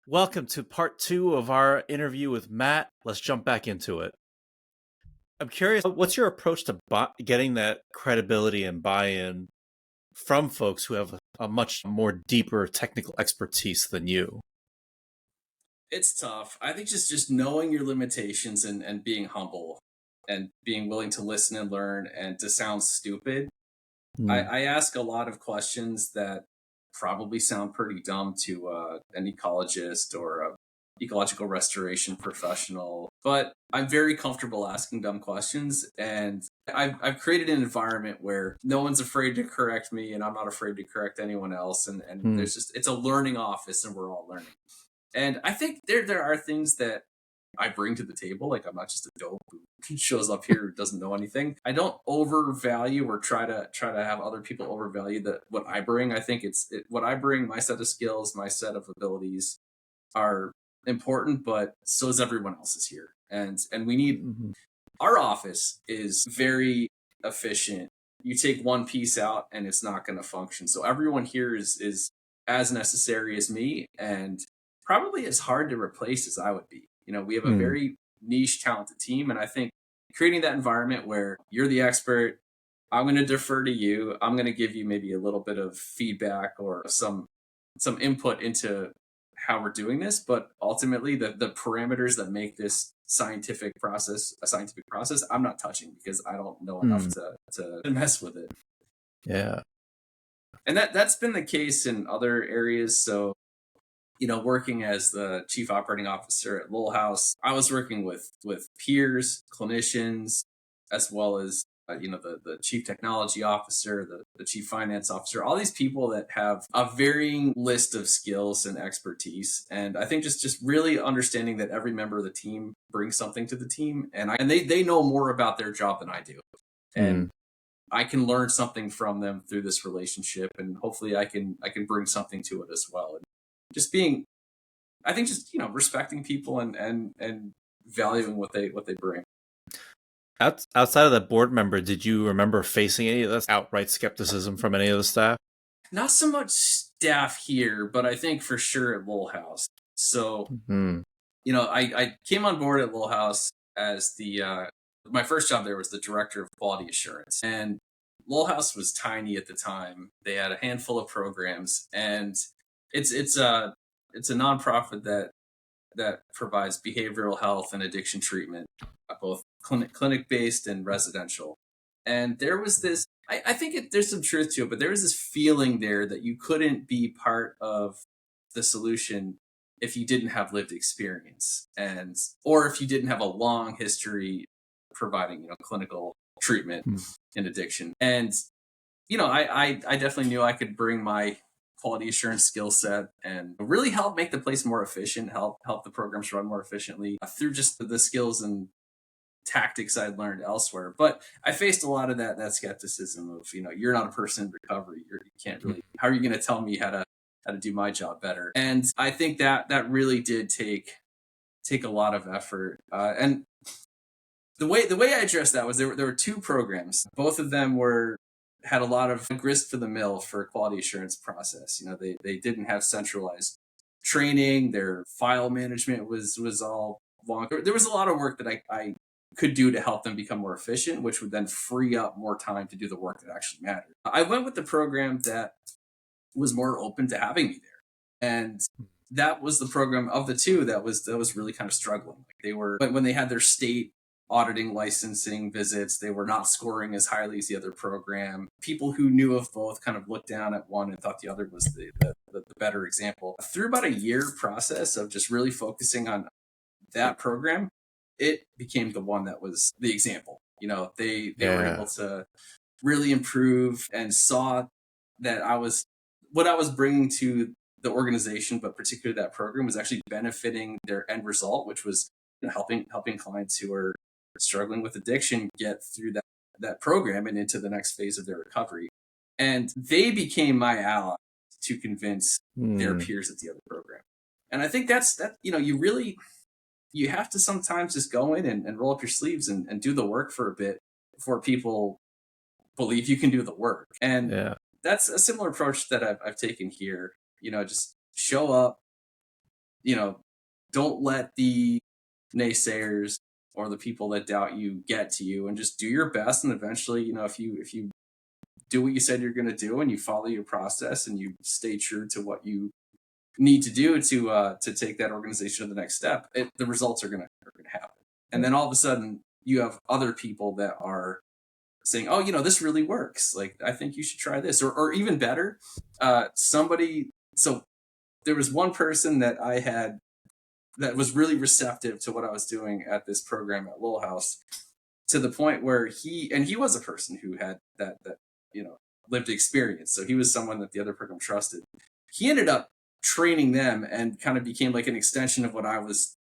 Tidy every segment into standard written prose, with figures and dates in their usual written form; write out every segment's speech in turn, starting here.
Welcome to part two of our interview with Matt. Let's jump back into it. I'm curious, what's your approach to getting that credibility and buy-in from folks who have a much more deeper technical expertise than you? It's tough. I think just knowing your limitations and being humble and being willing to listen and learn and to sound stupid. I, Hmm. I ask a lot of questions that probably sound pretty dumb to an ecologist or a ecological restoration professional, but I'm very comfortable asking dumb questions, and I've created an environment where no one's afraid to correct me, and I'm not afraid to correct anyone else, and Hmm. there's just it's a learning office, and we're all learning. And I think there are things that I bring to the table. Like, I'm not just a dope who shows up here who doesn't know anything. I don't overvalue or try to have other people overvalue what I bring. I think what I bring, my set of skills, my set of abilities are important, but so is everyone else's here. And we need Hmm. our office is very efficient. You take one piece out and it's not going to function. So everyone here is as necessary as me, and probably as hard to replace as I would be. We have a Hmm. very niche, talented team, and I think creating that environment where you're the expert, I'm going to defer to you. I'm going to give you maybe a little bit of feedback or some input into how we're doing this, but ultimately the parameters that make this scientific process a scientific process, I'm not touching because I don't know enough Hmm. to mess with it. Yeah. And that's been the case in other areas. So, working as the chief operating officer at Lowell House, I was working with peers, clinicians, as well as the chief technology officer, the chief finance officer, all these people that have a varying list of skills and expertise. And I think just really understanding that every member of the team brings something to the team, and they know more about their job than I do, Hmm. and I can learn something from them through this relationship, and hopefully I can bring something to it as well. And just being, I think, just respecting people and valuing what they bring. Outside of the board member, did you remember facing any of this outright skepticism from any of the staff? Not so much staff here, but I think for sure at Lowell House. So, Hmm. I came on board at Lowell House as my first job there was the director of quality assurance, and Lowell House was tiny at the time. They had a handful of programs, and it's a nonprofit that provides behavioral health and addiction treatment, both clinic based and residential. And there was this, I think there's some truth to it, but there was this feeling there that you couldn't be part of the solution if you didn't have lived experience, and or if you didn't have a long history providing clinical treatment Hmm. in addiction. And I definitely knew I could bring my quality assurance skill set and really help make the place more efficient, help the programs run more efficiently through just the skills and tactics I'd learned elsewhere. But I faced a lot of that skepticism of, you're not a person in recovery. You can't really. How are you going to tell me how to do my job better? And I think that really did take a lot of effort. And the way I addressed that was there were two programs. Both of them had a lot of grist for the mill for quality assurance process. They didn't have centralized training. Their file management was all wonky. There was a lot of work that I could do to help them become more efficient, which would then free up more time to do the work that actually mattered. I went with the program that was more open to having me there, and that was the program of the two that was really kind of struggling. Like, they were, when they had their state auditing licensing visits, they were not scoring as highly as the other program. People who knew of both kind of looked down at one and thought the other was the better example. Through about a year process of just really focusing on that program, it became the one that was the example. They were Yeah. able to really improve and saw that what I was bringing to the organization, but particularly that program, was actually benefiting their end result, which was helping clients who are struggling with addiction get through that program and into the next phase of their recovery. And they became my ally to convince their Hmm. peers at the other program. And I think that you have to sometimes just go in and roll up your sleeves and do the work for a bit before people believe you can do the work. And Yeah. that's a similar approach that I've taken here. Just show up, don't let the naysayers or the people that doubt you get to you, and just do your best. And eventually, if you do what you said you're going to do, and you follow your process, and you stay true to what you need to do to take that organization to the next step, the results are going to happen. And then all of a sudden, you have other people that are saying, "Oh, this really works. Like, I think you should try this," or even better, somebody. So there was one person that I had that was really receptive to what I was doing at this program at Lowell House, to the point where he was a person who had that lived experience. So he was someone that the other program trusted. He ended up training them and kind of became like an extension of what I was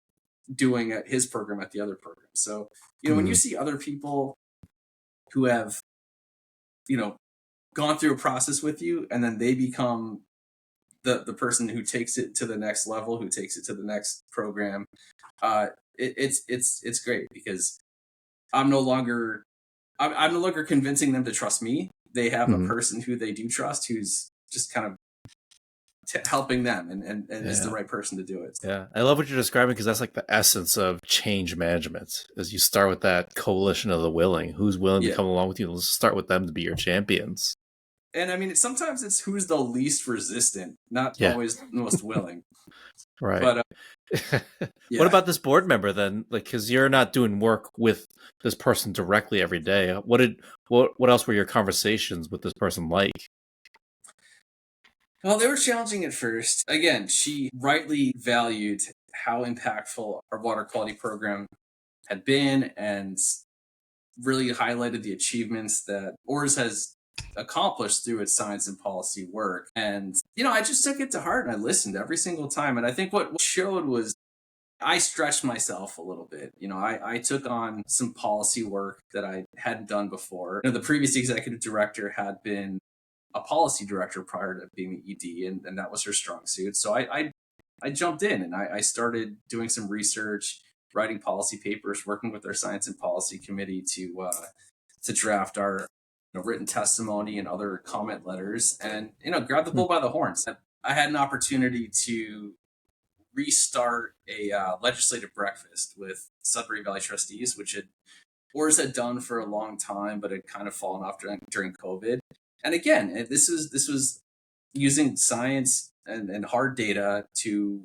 doing at his program at the other program. So, when you see other people who have, gone through a process with you, and then they become the person who takes it to the next level, who takes it to the next program, it's great, because I'm no longer convincing them to trust me. They have a person who they do trust, who's just kind of helping them, and is the right person to do it. Yeah, I love what you're describing, because that's like the essence of change management. Is you start with that coalition of the willing, who's willing to come along with you. Let's start with them to be your champions. And I mean, sometimes it's who's the least resistant, not always the most willing. Right. But what about this board member then? Like, because you're not doing work with this person directly every day. What else were your conversations with this person like? Well, they were challenging at first. Again, she rightly valued how impactful our water quality program had been, and really highlighted the achievements that ORS has accomplished through its science and policy work. And, I just took it to heart, and I listened every single time. And I think what showed was I stretched myself a little bit. I took on some policy work that I hadn't done before. The previous executive director had been a policy director prior to being the ED, and that was her strong suit. So I jumped in, and I started doing some research, writing policy papers, working with our science and policy committee to draft our written testimony and other comment letters, and grab the bull by the horns. I had an opportunity to restart a legislative breakfast with Sudbury Valley trustees, which ORS had done for a long time, but had kind of fallen off during COVID. And again, this was using science and hard data to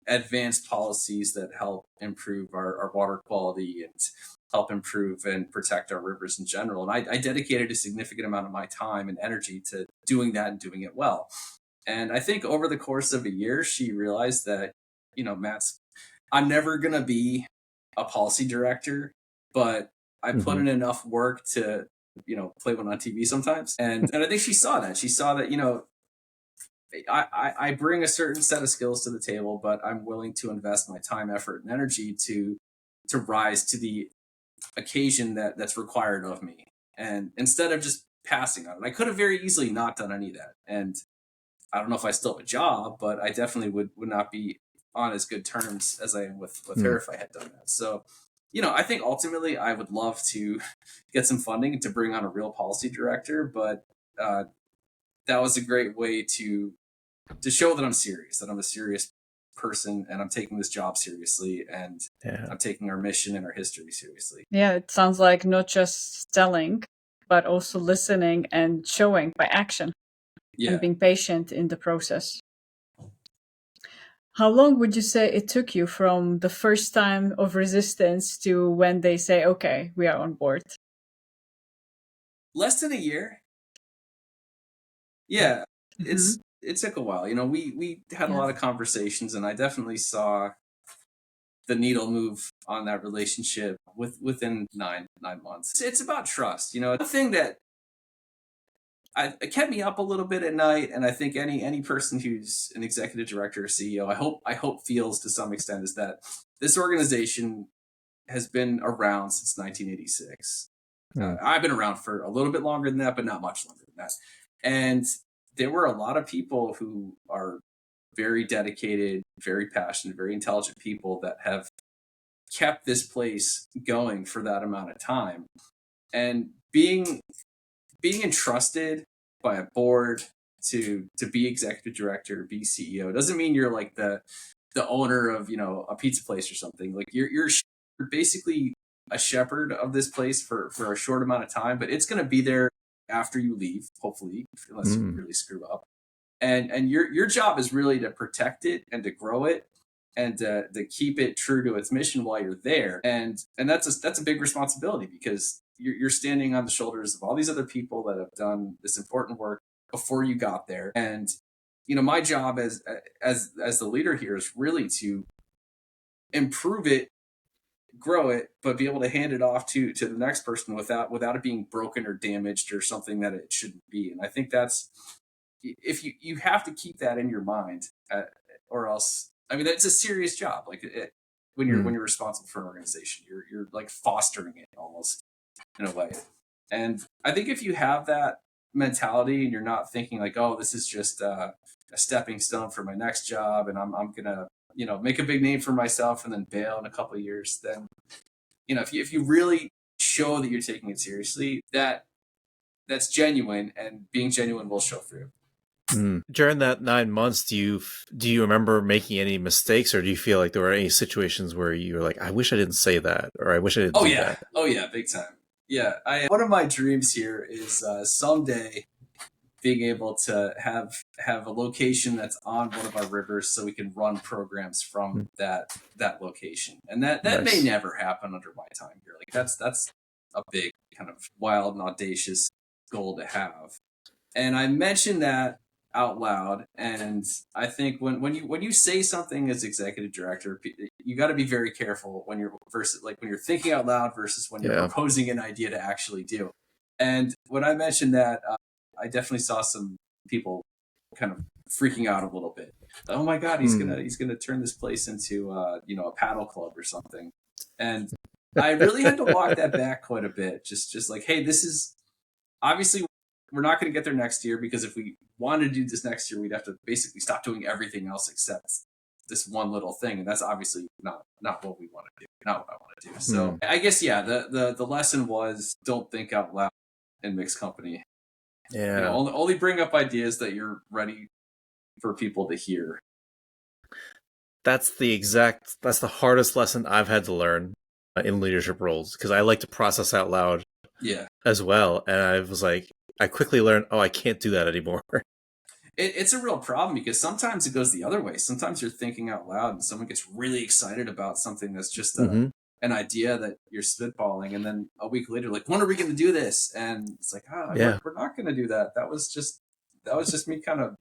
advance policies that help improve our water quality and help improve and protect our rivers in general. And I dedicated a significant amount of my time and energy to doing that and doing it well. And I think over the course of a year, she realized that, I'm never going to be a policy director, but I put in enough work to, play one on TV sometimes. And I think she saw that. She saw that, I bring a certain set of skills to the table, but I'm willing to invest my time, effort, and energy to rise to the occasion that's required of me. And instead of just passing on it, I could have very easily not done any of that. And I don't know if I still have a job, but I definitely would not be on as good terms as I am with her if I had done that. So, I think ultimately I would love to get some funding to bring on a real policy director, but that was a great way to show that I'm serious, that I'm a serious person, and I'm taking this job seriously, and I'm taking our mission and our history seriously. Yeah, it sounds like not just telling, but also listening and showing by action. And being patient in the process. How long would you say it took you from the first time of resistance to when they say, okay, we are on board? Less than a year. Yeah, it took a while. We had a lot of conversations, and I definitely saw the needle move on that relationship within 9 months. It's about trust. The thing that it kept me up a little bit at night, and I think any person who's an executive director or CEO, I hope feels to some extent, is that this organization has been around since 1986. I've been around for a little bit longer than that, but not much longer than that. And there were a lot of people who are very dedicated, very passionate, very intelligent people that have kept this place going for that amount of time. And being entrusted by a board to be executive director, be CEO, doesn't mean you're like the the owner of, a pizza place or something. Like you're basically a shepherd of this place for a short amount of time, but it's going to be there after you leave, hopefully, unless you really screw up. And your job is really to protect it and to grow it and to keep it true to its mission while you're there. And that's a big responsibility, because you're standing on the shoulders of all these other people that have done this important work before you got there. And my job as the leader here is really to improve it, grow it, but be able to hand it off to the next person without it being broken or damaged or something that it shouldn't be. And I think that's, if you have to keep that in your mind, or else, I mean, that's a serious job. Like when you're responsible for an organization, you're like fostering it almost in a way. And I think if you have that mentality and you're not thinking like, oh, this is just a stepping stone for my next job, and I'm gonna make a big name for myself and then bail in a couple of years, then if you really show that you're taking it seriously, that's genuine, and being genuine will show through. During that 9 months, do you remember making any mistakes, or do you feel like there were any situations where you were like, I wish I didn't say that, or I wish I didn't do that? Oh yeah, big time. Yeah, one of my dreams here is someday being able to have a location that's on one of our rivers, so we can run programs from that location. And that nice. May never happen under my time here. Like that's a big kind of wild and audacious goal to have. And I mentioned that out loud, and I think when you say something as executive director, you got to be very careful when you're thinking out loud versus when you're proposing an idea to actually do. And when I mentioned that, I definitely saw some people kind of freaking out a little bit. Oh my God, he's gonna turn this place into a paddle club or something. And I really had to walk that back quite a bit. Just like, hey, this is obviously, we're not going to get there next year, because if we wanted to do this next year, we'd have to basically stop doing everything else except this one little thing. And that's obviously not what we want to do, not what I want to do. So I guess, the lesson was, don't think out loud in mixed company. Yeah. Only bring up ideas that you're ready for people to hear. That's the hardest lesson I've had to learn in leadership roles, because I like to process out loud as well. And I was like, I quickly learned, I can't do that anymore. It's a real problem, because sometimes it goes the other way. Sometimes you're thinking out loud and someone gets really excited about something that's just an idea that you're spitballing. And then a week later, like, when are we going to do this? And it's like, we're not going to do that. That was just me kind of,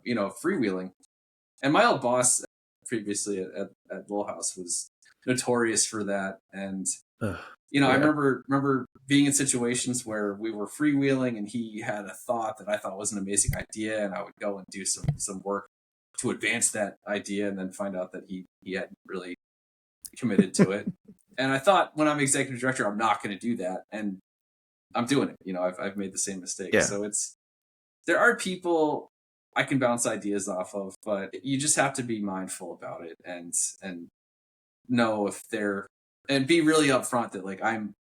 freewheeling. And my old boss previously at Lowell House was notorious for that. And I remember being in situations where we were freewheeling and he had a thought that I thought was an amazing idea, and I would go and do some work to advance that idea, and then find out that he hadn't really committed to it. And I thought, when I'm executive director, I'm not going to do that, and I'm doing it. I've made the same mistake. Yeah. So there are people I can bounce ideas off of, but you just have to be mindful about it and know if they're, and be really upfront that, like, I'm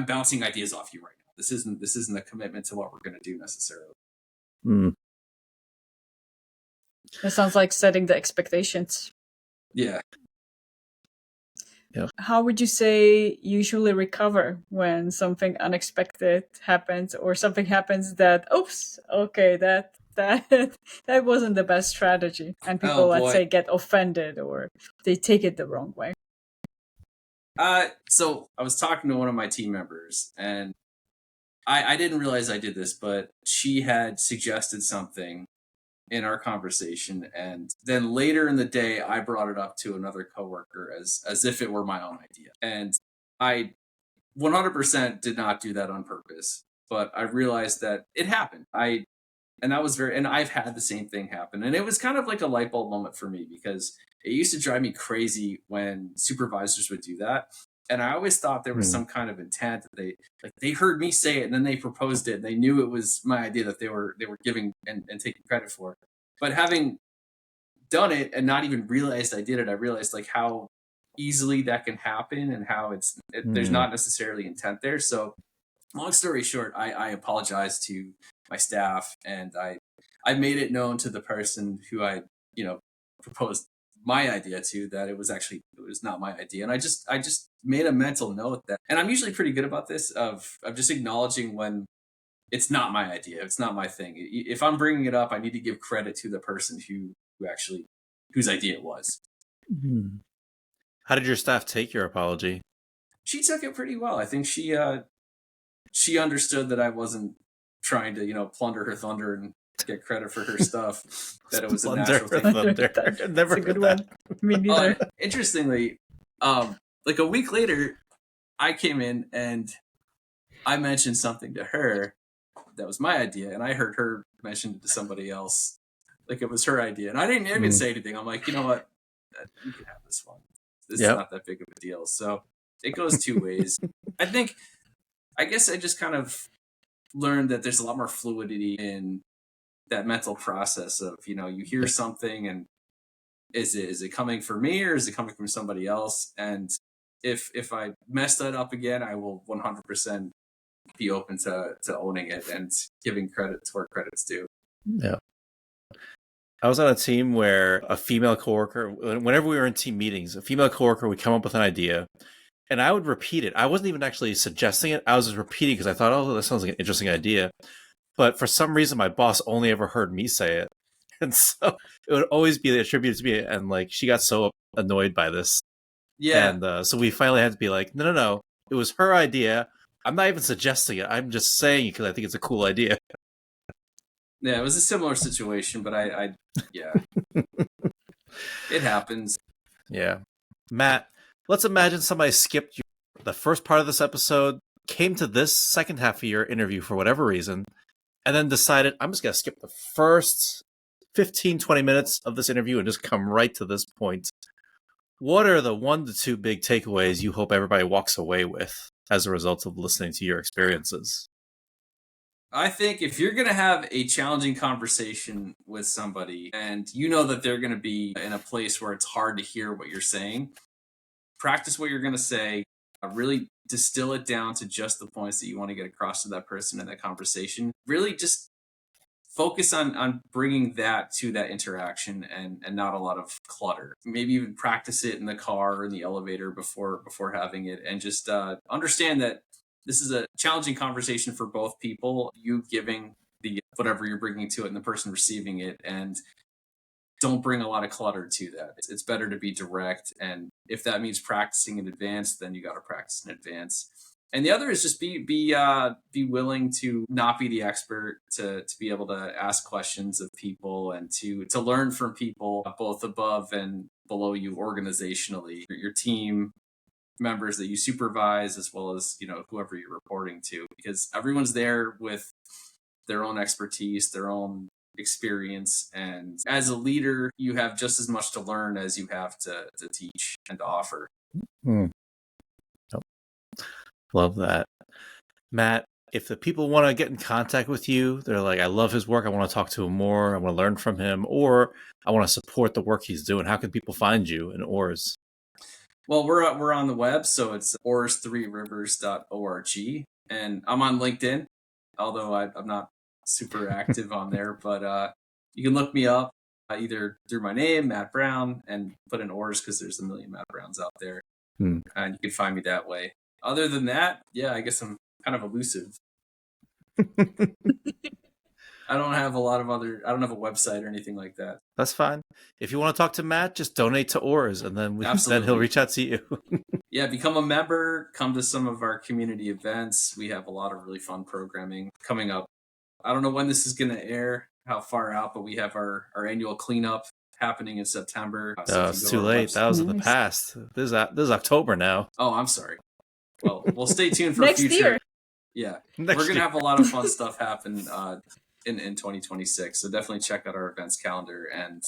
bouncing ideas off you right now. This isn't a commitment to what we're going to do necessarily. It sounds like setting the expectations. Yeah. How would you say you usually recover when something unexpected happens, or something happens that, oops, okay, that wasn't the best strategy, and people, let's say, get offended or they take it the wrong way? So I was talking to one of my team members, and I didn't realize I did this, but she had suggested something in our conversation, and then later in the day, I brought it up to another coworker as if it were my own idea. And I 100% did not do that on purpose, but I realized that it happened. And I've had the same thing happen. And it was kind of like a light bulb moment for me, because it used to drive me crazy when supervisors would do that. And I always thought there was some kind of intent that they heard me say it, and then they proposed it, and they knew it was my idea that they were giving and taking credit for. But having done it and not even realized I did it, I realized like how easily that can happen, and how there's not necessarily intent there. So long story short, I apologized to my staff, and I made it known to the person who I proposed my idea too, that it was not my idea. And I just made a mental note that, and I'm usually pretty good about this of just acknowledging when it's not my idea, it's not my thing. If I'm bringing it up, I need to give credit to the person whose idea it was. Mm-hmm. How did your staff take your apology? She took it pretty well. I think she understood that I wasn't trying to, plunder her thunder and get credit for her stuff. That it was a natural thing. Never a good one. Me neither. Interestingly, like a week later, I came in and I mentioned something to her that was my idea, and I heard her mention it to somebody else, like it was her idea, and I didn't even say anything. I'm like, you know what, you can have this one. This is not that big of a deal. So it goes two ways. I guess I just kind of learned that there's a lot more fluidity in that mental process of, you hear something and is it coming from me or is it coming from somebody else? And if I mess that up again, I will 100% be open to owning it and giving credit to where credit's due. Yeah. I was on a team where a female coworker, whenever we were in team meetings, a female coworker would come up with an idea and I would repeat it. I wasn't even actually suggesting it. I was just repeating because I thought, oh, that sounds like an interesting idea. But for some reason, my boss only ever heard me say it. And so it would always be attributed to me. And like, she got so annoyed by this. Yeah. And so we finally had to be like, no. It was her idea. I'm not even suggesting it. I'm just saying it because I think it's a cool idea. Yeah, it was a similar situation, but yeah. It happens. Yeah. Matt, let's imagine somebody skipped the first part of this episode, came to this second half of your interview for whatever reason, and then decided, I'm just going to skip the first 15, 20 minutes of this interview and just come right to this point. What are the 1 to 2 big takeaways you hope everybody walks away with as a result of listening to your experiences? I think if you're going to have a challenging conversation with somebody and you know that they're going to be in a place where it's hard to hear what you're saying, practice what you're going to say, really distill it down to just the points that you want to get across to that person in that conversation. Really just focus on bringing that to that interaction and not a lot of clutter. Maybe even practice it in the car or in the elevator before having it, and just understand that this is a challenging conversation for both people, you giving the whatever you're bringing to it and the person receiving it, and don't bring a lot of clutter to that. It's better to be direct, and if that means practicing in advance, then you got to practice in advance. And the other is just be willing to not be the expert, to be able to ask questions of people and to learn from people both above and below you organizationally, your team members that you supervise, as well as whoever you're reporting to, because everyone's there with their own expertise, their own experience, and as a leader you have just as much to learn as you have to teach and to offer. Love that. Matt, if the people want to get in contact with you, they're like, I love his work, I want to talk to him more, I want to learn from him, or I want to support the work he's doing, how can people find you in Oars? Well, we're on the web, so it's oars3rivers.org, and I'm on LinkedIn, although I'm not super active on there, but you can look me up either through my name, Matt Brown, and put in Oars because there's a million Matt Browns out there, and you can find me that way. Other than that, yeah, I guess I'm kind of elusive. I don't have a website or anything like that. That's fine. If you want to talk to Matt, just donate to Oars, and then he'll reach out to you. Yeah, become a member. Come to some of our community events. We have a lot of really fun programming coming up. I don't know when this is going to air, how far out, but we have our annual cleanup happening in September. So it's too late. That was in the past. This is October now. Oh, I'm sorry. Well, we'll stay tuned for next future. Year. Yeah, we're going to have a lot of fun stuff happen in 2026. So definitely check out our events calendar and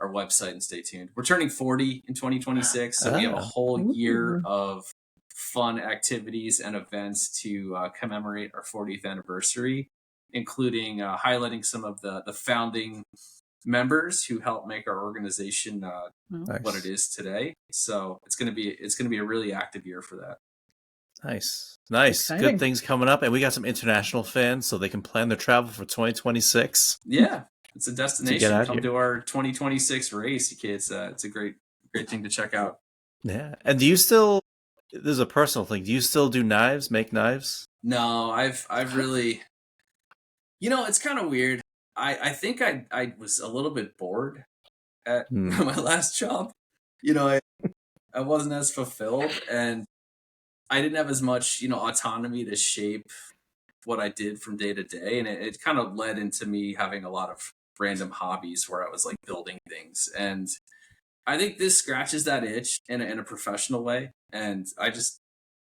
our website and stay tuned. We're turning 40 in 2026, so we have a whole year of fun activities and events to commemorate our 40th anniversary, including highlighting some of the founding members who helped make our organization what it is today. So it's going to be a really active year for that. Nice. Exciting. Good things coming up, and we got some international fans, so they can plan their travel for 2026. Yeah, it's a destination. Come here. to our 2026 race, kids. It's a great great thing to check out. Yeah. And do you still, this is a personal thing, do you still do knives, make knives? No, I've really, it's kind of weird. I think I was a little bit bored at my last job. I wasn't as fulfilled, and I didn't have as much, autonomy to shape what I did from day to day. And it kind of led into me having a lot of random hobbies where I was like building things. And I think this scratches that itch in a professional way. And I just,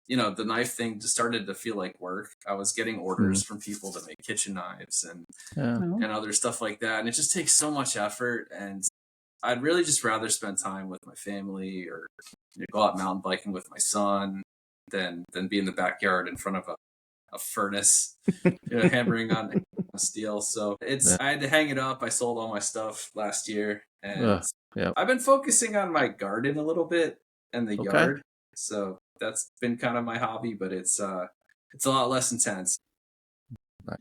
the knife thing just started to feel like work. I was getting orders from people to make kitchen knives and other stuff like that. And it just takes so much effort. And I'd really just rather spend time with my family or go out mountain biking with my son than be in the backyard in front of a furnace, hammering on steel. So I had to hang it up. I sold all my stuff last year, and I've been focusing on my garden a little bit and the yard. So that's been kind of my hobby, but it's a lot less intense.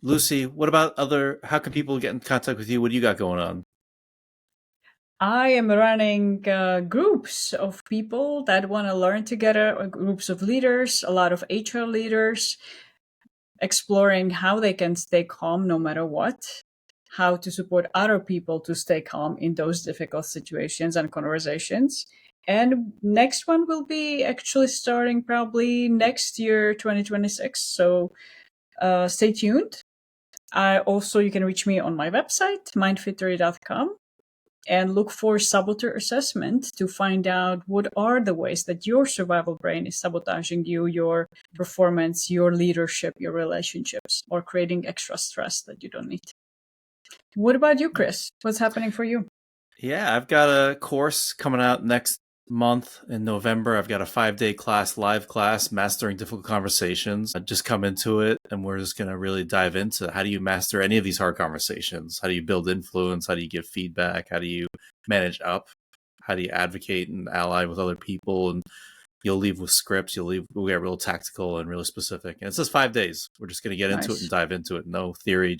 Lucy, what about how can people get in contact with you? What do you got going on? I am running groups of people that want to learn together, groups of leaders, a lot of HR leaders, exploring how they can stay calm no matter what, how to support other people to stay calm in those difficult situations and conversations. And next one will be actually starting probably next year, 2026. So stay tuned. You can reach me on my website, mindfittery.com. and look for saboteur assessment to find out what are the ways that your survival brain is sabotaging you, your performance, your leadership, your relationships, or creating extra stress that you don't need. What about you, Chris? What's happening for you? Yeah, I've got a course coming out next month in November. I've got a 5-day live class, Mastering Difficult Conversations. I just come into it, and we're just going to really dive into how do you master any of these hard conversations? How do you build influence? How do you give feedback? How do you manage up? How do you advocate and ally with other people? And you'll leave with scripts. We'll get real tactical and really specific. And it's just 5 days. We're just going to get into it and dive into it. No theory,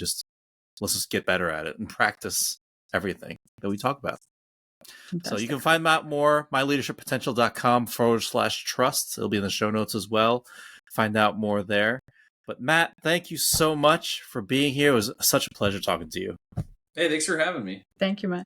let's just get better at it and practice everything that we talk about. Fantastic. So you can find out more, myleadershippotential.com/trust. It'll be in the show notes as well. Find out more there. But Matt, thank you so much for being here. It was such a pleasure talking to you. Hey, thanks for having me. Thank you, Matt.